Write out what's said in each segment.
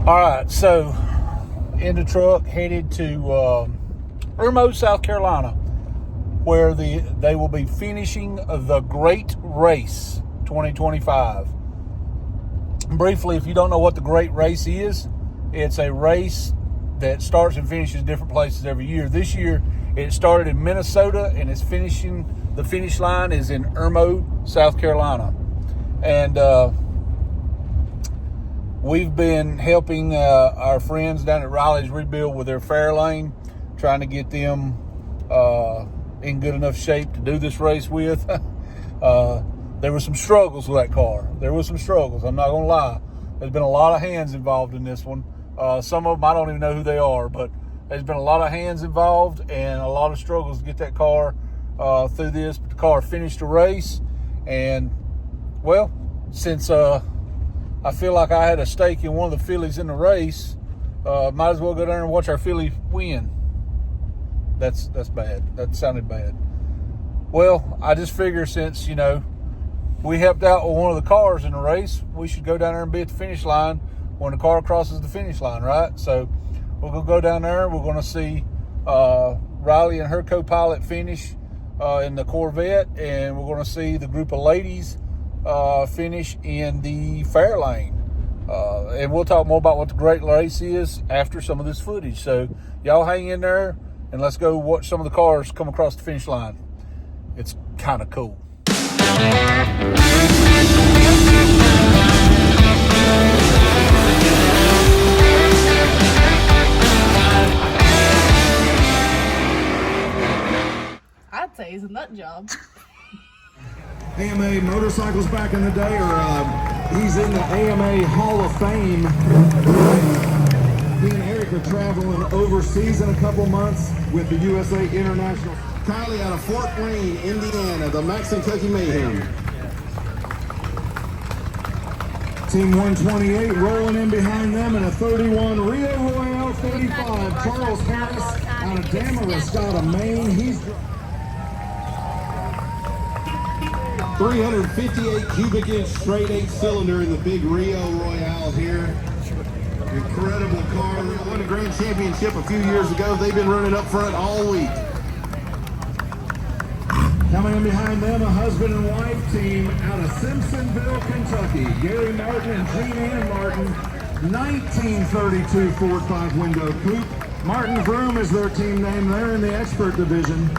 All right, so in the truck headed to Irmo, South Carolina, where they will be finishing the Great Race 2025. Briefly, if you don't know what the Great Race is, it's a race that starts and finishes different places every year. This year, it started in Minnesota, and it's finishing. The finish line is in Irmo, South Carolina, and we've been helping our friends down at Riley's rebuild with their fair lane, trying to get them in good enough shape to do this race with. There were some struggles with that car. There were some struggles. I'm not going to lie. There's been a lot of hands involved in this one. Some of them, I don't even know who they are, but there's been a lot of hands involved and a lot of struggles to get that car through this. But the car finished the race. And, well, since I feel like I had a stake in one of the fillies in the race, might as well go down and watch our filly win. That's bad. That sounded bad. Well, I just figure since, we helped out with one of the cars in the race, we should go down there and be at the finish line when the car crosses the finish line, right? So we're going to go down there. We're going to see Riley and her co-pilot finish in the Corvette, and we're going to see the group of ladies finish in the fair lane. And we'll talk more about what the Great Race is after some of this footage. So y'all hang in there, and let's go watch some of the cars come across the finish line. It's kind of cool. I'd say he's a nut job. AMA motorcycles back in the day, or he's in the AMA Hall of Fame. He and Eric are traveling overseas in a couple months with the USA International. Kylie out of Fort Wayne, Indiana, the Max and Cookie Mayhem. Team 128 rolling in behind them in a 31 Rio Royale 35. Charles Harris out of Damariscotta, Maine. He's 358 cubic inch straight 8-cylinder in the big Rio Royale here. Incredible car. They won a grand championship a few years ago. They've been running up front all week. Coming in behind them, a husband and wife team out of Simpsonville, Kentucky. Gary Martin and Jean Ann Martin, 1932 Ford 5-window coupe. Martin Vroom is their team name. They're in the expert division.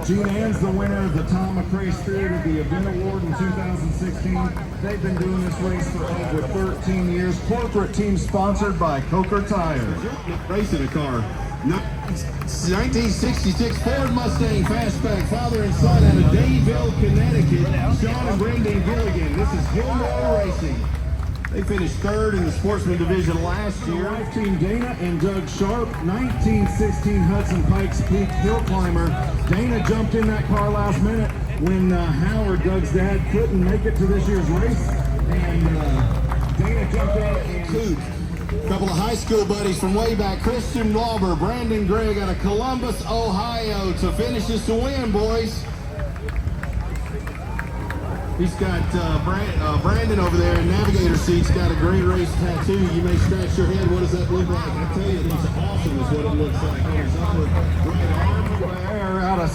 Jean Ann's the winner of the Tom McRae Spirit of the Event Award in 2016. They've been doing this race for over 13 years. Corporate team sponsored by Coker Tire. Racing a car. 1966 Ford Mustang Fastback, father and son out of Dayville, Connecticut. Sean and Brendan Gilligan. This is Gilmore Racing. They finished third in the Sportsman Division last year. Wife team Dana and Doug Sharp, 1916 Hudson Pikes Peak Hill Climber. Dana jumped in that car last minute when Howard, Doug's dad, couldn't make it to this year's race. And Dana jumped out and Coop. A couple of high school buddies from way back, Christian Lauber, Brandon Gregg out of Columbus, Ohio, to finish this to win, boys. He's got Brandon over there in navigator seats, got a Great Race tattoo. You may scratch your head. What does that look like? I tell you, it looks awesome is what it looks like. There's upper right arm. Out of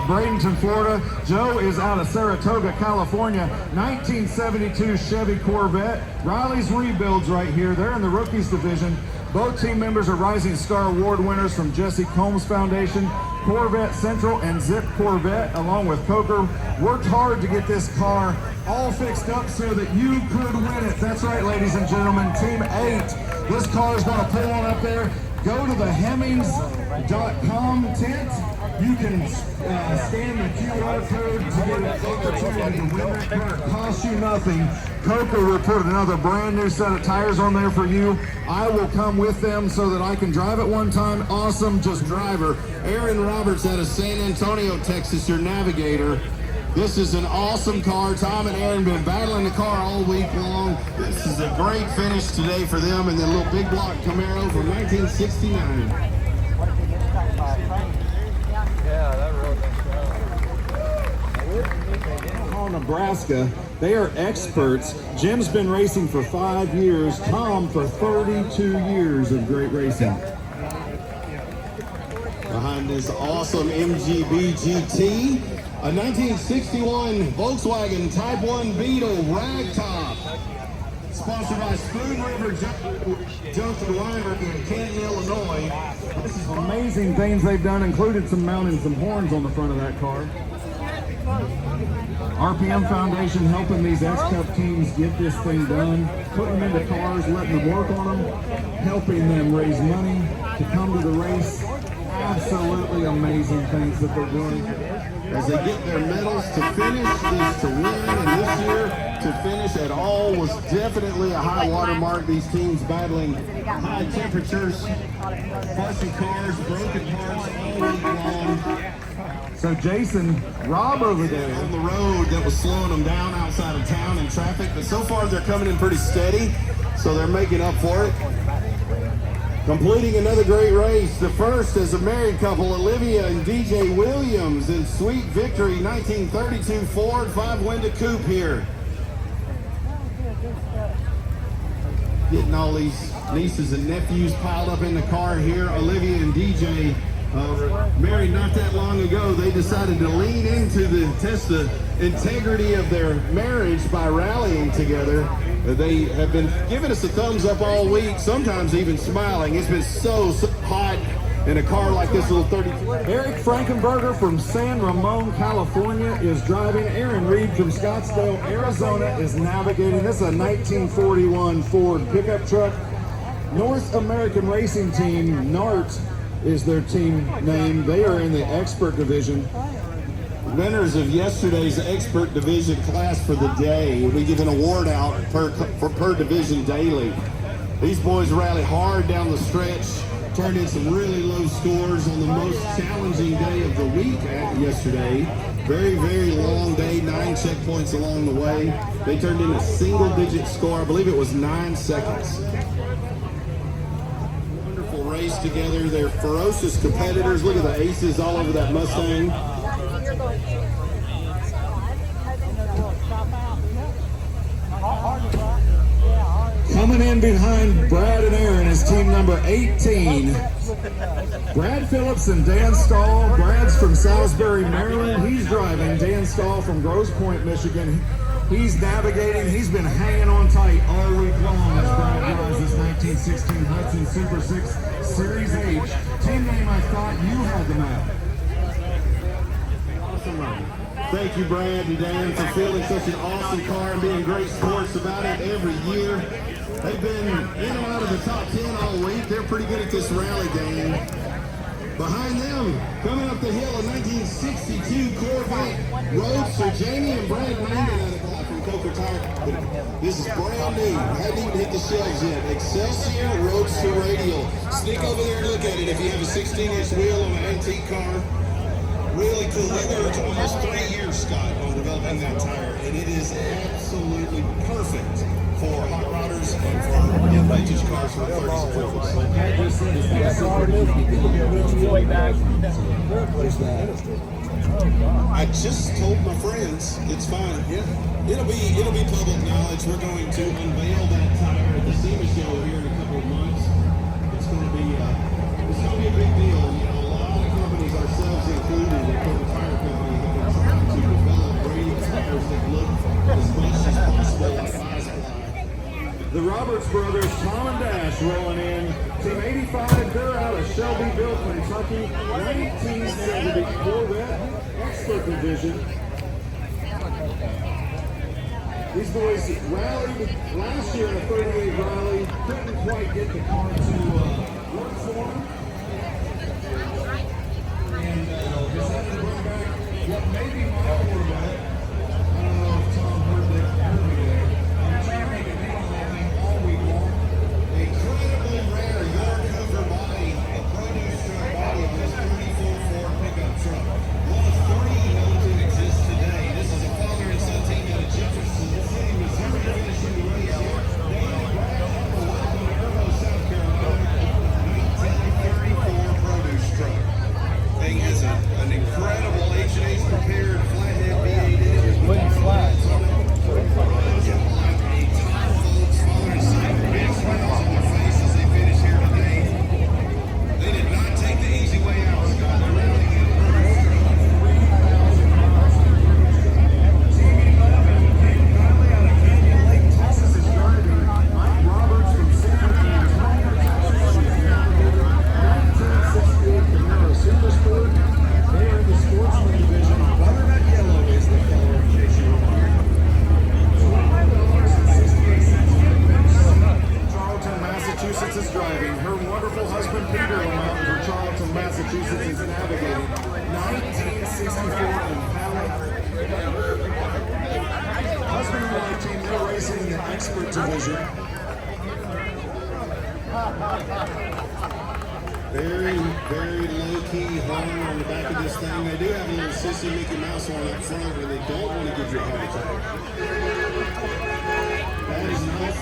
Bradenton, Florida. Joe is out of Saratoga, California. 1972 Chevy Corvette. Riley's Rebuilds right here. They're in the rookies division. Both team members are Rising Star Award winners from Jesse Combs Foundation. Corvette Central and Zip Corvette, along with Coker, worked hard to get this car all fixed up so that you could win it. That's right, ladies and gentlemen, Team 8. This car is going to pull on up there. Go to the Hemmings.com tent. You can scan the QR code to get an opportunity to win that car. It costs you nothing. Coker will put another brand new set of tires on there for you. I will come with them so that I can drive it one time. Awesome, just driver. Aaron Roberts out of San Antonio, Texas, your navigator. This is an awesome car. Tom and Aaron been battling the car all week long. This is a great finish today for them. And then a little big block Camaro from 1969. Nebraska. They are experts. Jim's been racing for 5 years. Tom for 32 years of great racing. Behind this awesome MGB GT, a 1961 Volkswagen Type 1 Beetle Ragtop. Sponsored by Spoon River Junction Winery in Canton, Illinois. This is amazing things they've done, included some mounting some horns on the front of that car. RPM Foundation helping these X-Cup teams get this thing done, putting them into cars, letting them work on them, helping them raise money to come to the race. Absolutely amazing things that they're doing. As they get their medals to finish, this to win, and this year to finish at all was definitely a high water mark. These teams battling high temperatures, fussy cars, broken parts all week long. So Jason, Rob over there on the road that was slowing them down outside of town in traffic, but so far they're coming in pretty steady, so they're making up for it. Completing another great race, the first as a married couple, Olivia and DJ Williams in Sweet Victory 1932 Ford 5-window coupe here. Getting all these nieces and nephews piled up in the car here. Olivia and DJ married not that long ago. They decided to lean into the test the integrity of their marriage by rallying together. They have been giving us a thumbs up all week, sometimes even smiling. It's been so hot in a car like this little 32. Eric Frankenberger from San Ramon, California is driving. Aaron Reed from Scottsdale, Arizona is navigating. This is a 1941 Ford pickup truck. North American Racing Team, NART is their team name. They are in the expert division. Winners of yesterday's expert division class for the day. We give an award out per division daily. These boys rally hard down the stretch, turned in some really low scores on the most challenging day of the week yesterday. Very, very long day, 9 checkpoints along the way. They turned in a single-digit score. I believe it was 9 seconds. Wonderful race together. They're ferocious competitors. Look at the aces all over that Mustang. Coming in behind Brad and Aaron is team number 18. Brad Phillips and Dan Stahl. Brad's from Salisbury, Maryland. He's driving. Dan Stahl from Grosse Pointe, Michigan. He's navigating. He's been hanging on tight all week long as Brad drives this 1916 Hudson Super 6 Series H. Team name, I thought you had the map. Thank you, Brad and Dan, for fielding such an awesome car and being great sports about it every year. They've been in and out of the top 10 all week. They're pretty good at this rally game. Behind them, coming up the hill, a 1962 Corvette Roadster. Jamie and Brad Langdon out of Black from Coker Tire. This is brand new. Hadn't even hit the shelves yet. Excelsior Roadster Radial. Sneak over there and look at it if you have a 16-inch wheel on an antique car. Really cool. We worked almost 3 years, Scott, on developing that tire, and it is absolutely perfect for hot rodders and for vintage cars from the 30s and 40s. I just told my friends it's fine. Yeah, it'll be public knowledge. We're going to unveil that tire at the SEMA show here in a couple of months. It's going to be a big deal. You know, a lot of companies, ourselves included, the tire company, have been trying to develop radial tires that look as much as possible like iSpy. The Roberts brothers, Tom and Dash, rolling in. Team 85, they're out of Shelbyville, Kentucky. 1970 Corvette Expert Division. These boys rallied last year in a 38 rally. Couldn't quite get the car to work for them. And decided to bring back what may be my Corvette. I don't know if Tom heard that earlier. I'm trying to make a deal on that thing all week long. Incredibly rare yard cover body, a produce truck body on this 34 Ford pickup truck. One of 3 known to exist today. This is a father and son team out of Jefferson City, Missouri, finishing the race here. Dan and Brad Apple, welcome to Irmo, South Carolina. 1934 produce truck. Thing has an incredible H&H prepared flathead V8 Massachusetts is driving. Her wonderful husband Peter went out for Charlton, Massachusetts is navigating. 1964 Impala. Husband and wife team, they're racing in the expert division. Very, very low-key horn on the back of this thing. They do have a little sissy Mickey Mouse horn up front where they don't want to give you a heart attack. That is nice.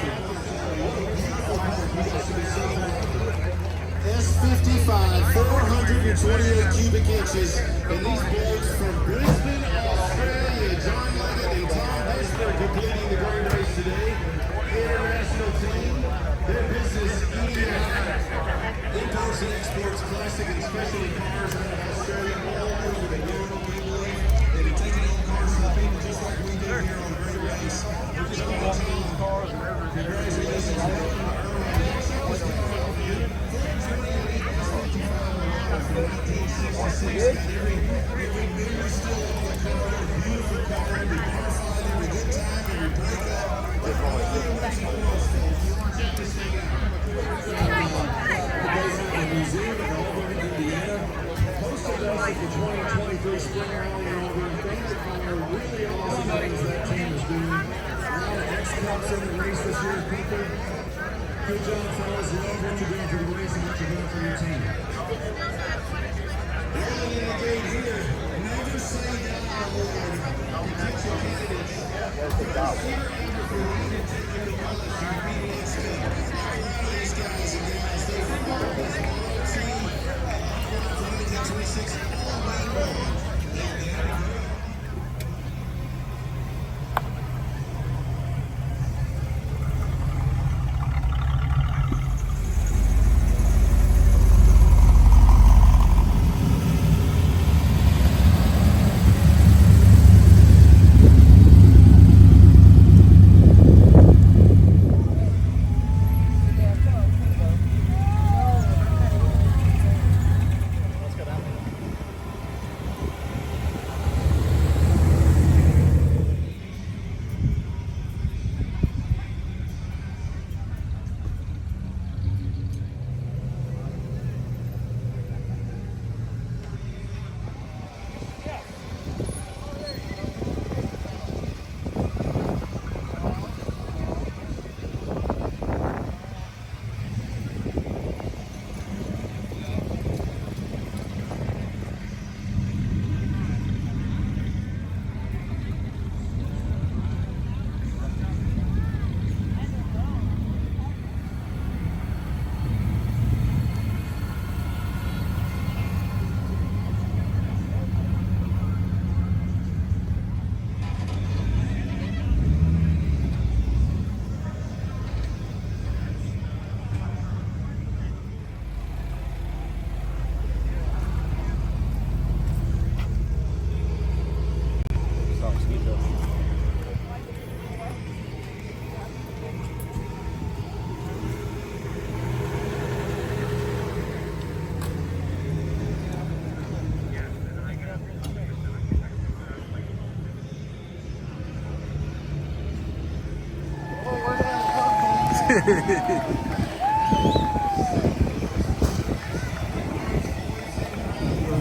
S55, 428 cubic inches, and these boats from Brisbane, Australia. John Leggett and Tom Hesper completing the grand race today. International team, their business eating out. Imports and exports classic and specialty cars out of Australia all over the world, we believe. They've been taking home cars for the people just like we do here on Great Race. We're just going to tell them, congratulations. Museum in Auburn, Indiana, hosted us at the 2023 Spring Rally in Auburn. Thank you for really awesome things that team is doing. A lot of X-Cups in the race this year, people. Good job, fellas. Love what you're doing for the race and what you're doing for your team. Rolling in the gate here. Never say die, Lord. Potential candidates. These guys and gals, they've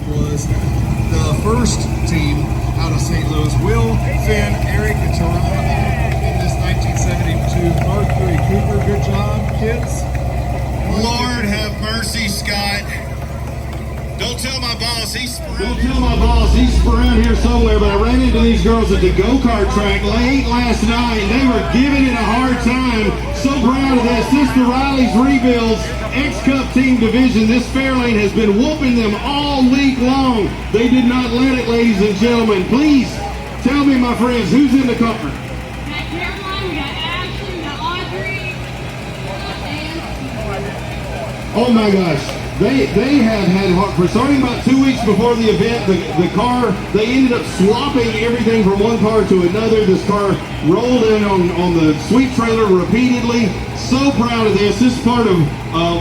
was the first team out of St. Louis. Will, Finn, Eric, and Toronto in this 1972 Mercury Cooper. Good job, kids. Lord have mercy, Scott. Don't tell my boss he's around here somewhere, but I ran into these girls at the go-kart track late last night. They were giving it a hard time. So proud of this. This is the Riley's Rebuilds X-Cup Team Division. This Fairlane has been whooping them all week long. They did not let it, ladies and gentlemen. Please tell me, my friends, who's in the car? We got Caroline, we got Ashley, we got Audrey, and Oh my gosh. They have had hard for starting about 2 weeks before the event. The car, they ended up swapping everything from one car to another. This car rolled in on the sweep trailer repeatedly. So proud of this. This is part of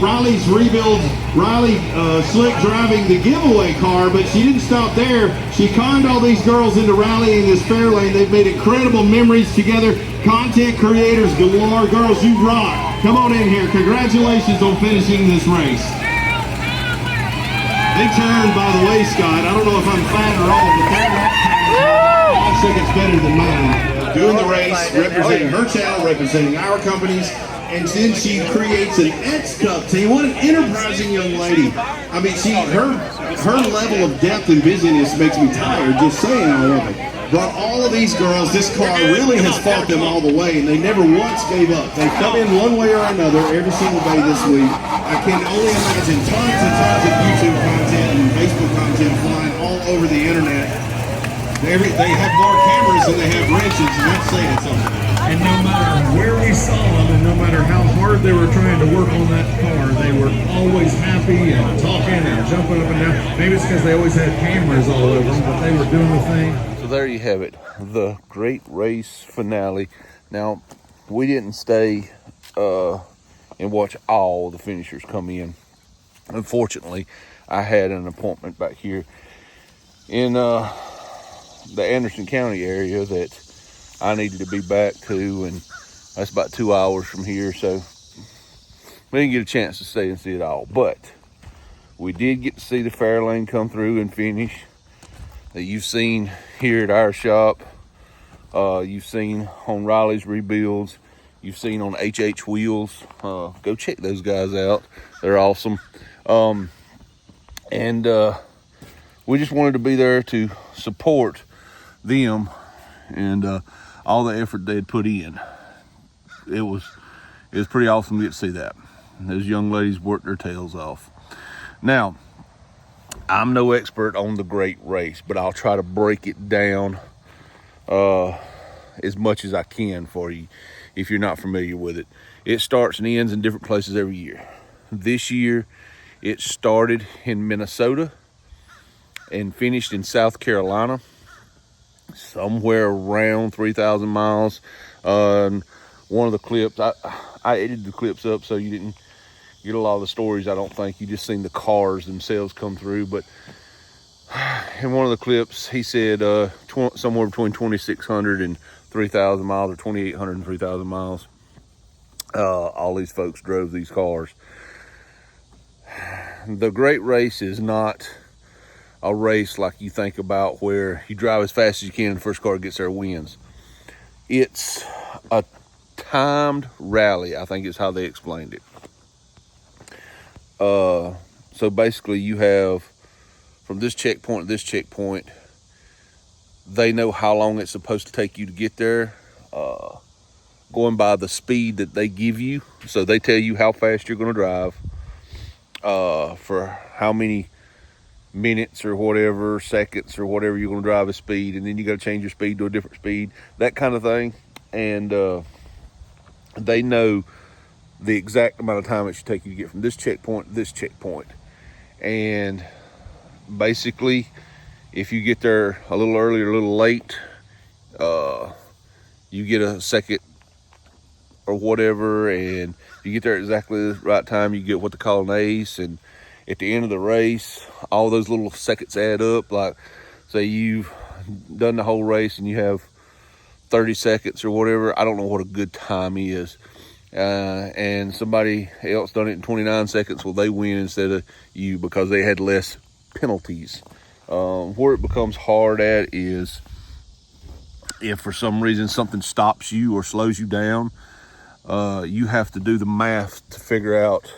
Riley's Rebuilds. Riley Slick driving the giveaway car, but she didn't stop there. She conned all these girls into rallying this Fairlane. They've made incredible memories together. Content creators galore. Girls, you rock. Come on in here. Congratulations on finishing this race. They turned, by the way, Scott. I don't know if I'm fat or old, but their lap time is 5 seconds better than mine. Doing the race, representing her channel, representing our companies, and then she creates an X-Cup team. What an enterprising young lady. I mean, her level of depth and busyness makes me tired just saying all of it. Brought all of these girls. This car really has fought them all the way, and they never once gave up. They've come in one way or another every single day this week. I can only imagine tons and tons of YouTube content and Facebook content flying all over the internet. They have more cameras than they have wrenches, and that's saying something. And no matter where we saw them, and no matter how hard they were trying to work on that car, they were always happy and talking and jumping up and down. Maybe it's because they always had cameras all over them, but they were doing the thing. There you have it, the great race finale. Now, we didn't stay and watch all the finishers come in. Unfortunately, I had an appointment back here in the Anderson County area that I needed to be back to, and that's about 2 hours from here, so we didn't get a chance to stay and see it all. But we did get to see the fair lane come through and finish that you've seen here at our shop. You've seen on Riley's Rebuilds. You've seen on HH Wheels. Go check those guys out. They're awesome. And we just wanted to be there to support them and all the effort they had put in. It was pretty awesome to get to see that. Those young ladies worked their tails off. Now, I'm no expert on the great race, but I'll try to break it down as much as I can for you if you're not familiar with it. It starts and ends in different places every year. This year, it started in Minnesota and finished in South Carolina, somewhere around 3,000 miles. One of the clips, I edited the clips up so you didn't get a lot of the stories, I don't think. You just seen the cars themselves come through. But in one of the clips, he said somewhere between 2,600 and 3,000 miles, or 2,800 and 3,000 miles. All these folks drove these cars. The great race is not a race like you think about where you drive as fast as you can and the first car gets there wins. It's a timed rally, I think is how they explained it. So basically you have from this checkpoint to this checkpoint, they know how long it's supposed to take you to get there, going by the speed that they give you. So they tell you how fast you're going to drive, for how many minutes or whatever, seconds or whatever you're going to drive a speed, and then you got to change your speed to a different speed, that kind of thing. And they know the exact amount of time it should take you to get from this checkpoint to this checkpoint. And basically, if you get there a little early or a little late, you get a second or whatever, and you get there at exactly the right time, you get what they call an ace. And at the end of the race, all those little seconds add up. Like, say you've done the whole race and you have 30 seconds or whatever. I don't know what a good time is. And somebody else done it in 29 seconds. Well, they win instead of you because they had less penalties. Where it becomes hard at is if for some reason something stops you or slows you down, you have to do the math to figure out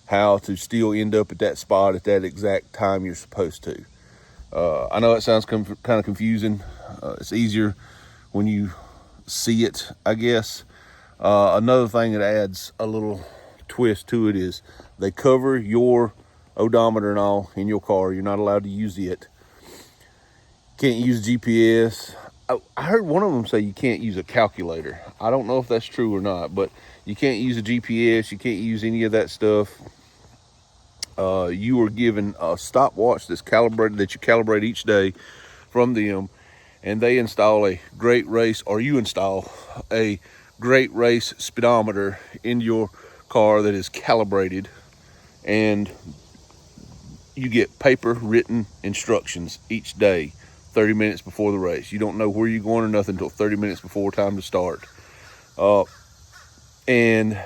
how to still end up at that spot at that exact time you're supposed to. I know it sounds kind of confusing. It's easier when you see it, I guess. Another thing that adds a little twist to it is they cover your odometer and all in your car. You're not allowed to use it. Can't use GPS. I heard one of them say you can't use a calculator. I don't know if that's true or not, but you can't use a GPS. You can't use any of that stuff. You are given a stopwatch that's calibrated, that you calibrate each day from them, and they install a great race, or you install a great race speedometer in your car that is calibrated, and you get paper written instructions each day 30 minutes before the race. You don't know where you're going or nothing until 30 minutes before time to start. And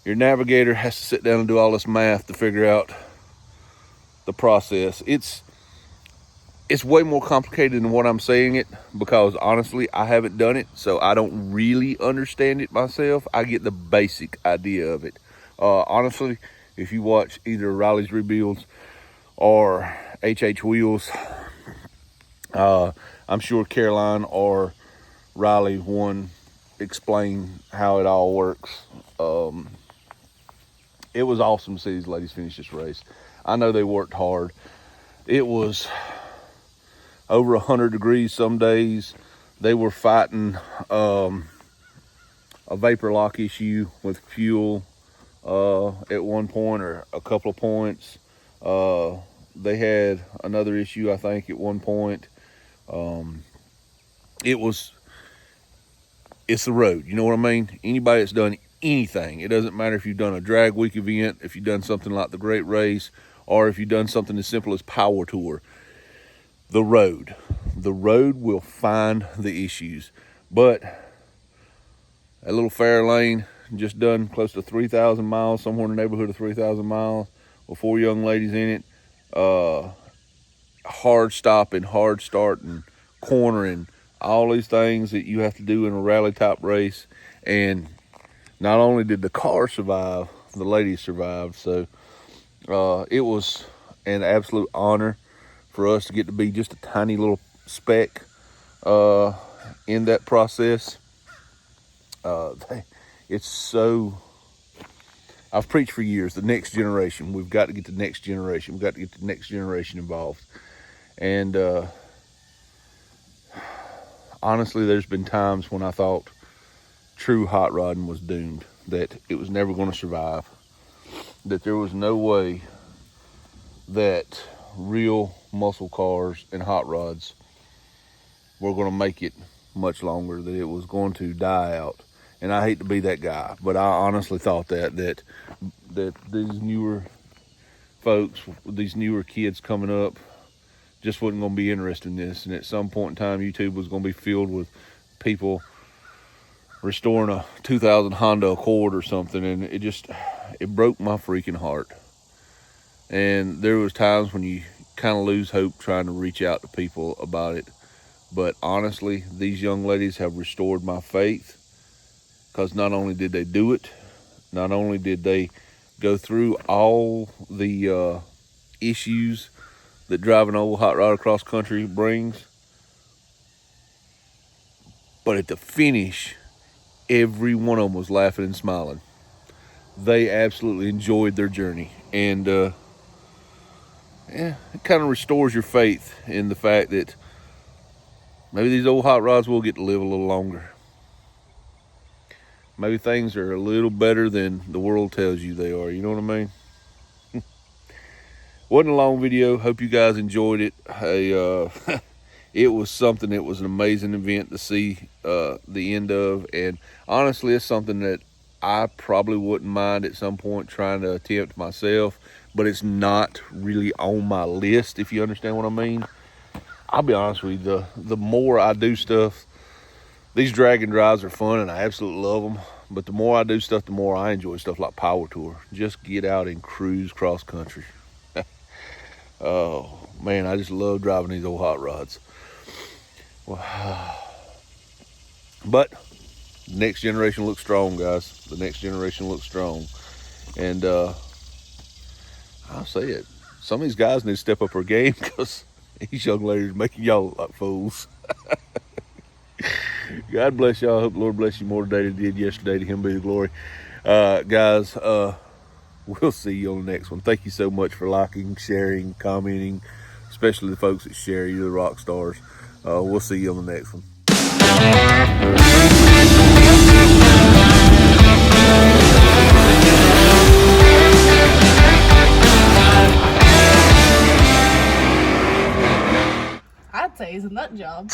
your navigator has to sit down and do all this math to figure out the process. It's way more complicated than what I'm saying it, because honestly, I haven't done it, so I don't really understand it myself. I get the basic idea of it. Honestly, if you watch either Riley's Rebuilds or HH Wheels, I'm sure Caroline or Riley one explain how it all works. It was awesome to see these ladies finish this race. I know they worked hard. It was over 100 degrees some days. They were fighting a vapor lock issue with fuel at one point, or a couple of points. They had another issue, I think, at one point. It's the road, you know what I mean? Anybody that's done anything, it doesn't matter if you've done a drag week event, if you've done something like the Great Race, or if you've done something as simple as Power Tour. The road will find the issues. But a little fair lane, just done close to 3,000 miles, somewhere in the neighborhood of 3,000 miles, with 4 young ladies in it. Hard stopping, hard starting, cornering, all these things that you have to do in a rally type race. And not only did the car survive, the ladies survived. So it was an absolute honor for us to get to be just a tiny little speck in that process. It's so, I've preached for years, the next generation. We've got to get the next generation. We've got to get the next generation involved. And honestly, there's been times when I thought true hot rodding was doomed, that it was never going to survive, that there was no way that real muscle cars and hot rods were going to make it much longer, that it was going to die out. And I hate to be that guy, but I honestly thought that these newer folks, these newer kids coming up, just wasn't going to be interested in this. And at some point in time, YouTube was going to be filled with people restoring a 2000 Honda Accord or something. And it broke my freaking heart. And there was times when you kind of lose hope trying to reach out to people about it. But honestly, these young ladies have restored my faith, because not only did they do it, not only did they go through all the issues that driving an old hot rod across country brings, but at the finish, every one of them was laughing and smiling. They absolutely enjoyed their journey. And it kind of restores your faith in the fact that maybe these old hot rods will get to live a little longer. Maybe things are a little better than the world tells you they are. You know what I mean? Wasn't a long video. Hope you guys enjoyed it. It was something that was an amazing event to see the end of. And honestly, it's something that I probably wouldn't mind at some point trying to attempt myself. But it's not really on my list, if you understand what I mean. I'll be honest with you, the more I do stuff, these drag and drives are fun and I absolutely love them. But the more I do stuff, the more I enjoy stuff like Power Tour. Just get out and cruise cross country. Oh, man, I just love driving these old hot rods. But the next generation looks strong, guys. The next generation looks strong. And I'll say it. Some of these guys need to step up their game, because these young ladies are making y'all look like fools. God bless y'all. I hope the Lord bless you more today than he did yesterday. To him be the glory. Guys, we'll see you on the next one. Thank you so much for liking, sharing, commenting, especially the folks that share. You're the rock stars. We'll see you on the next one. I'd say he's a nut job.